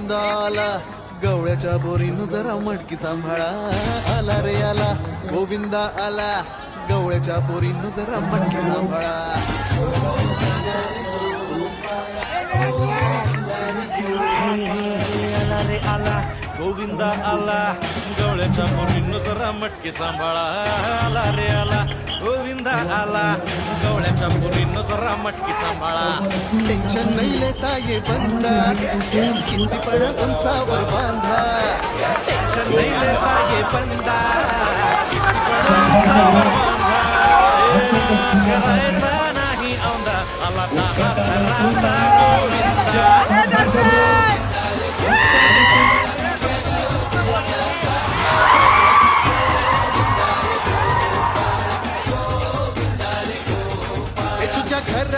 गोविंदा आला गवळ्याच्या बोरीनं जरा मटकी सांभाळा आला रे आला गोविंदा आला गवळ्याच्या बोरीनं जरा मटकी सांभाळा आला रे आला गोविंदा आला गवळ्याच्या पोरीनं जरा मटकी सांभाळा आला रे आला गोविंदा आला गवळ्याच्या पोरीनं जरा मटकी सांभाळा टेन्शन नाही लेता ये बंदा किती पण उंचावर बांधा टेन्शन नाही लेता ये बंदा किती पण उंचावर बांधा करायचा नाही औंदा आला दहा घराचा गोविंदा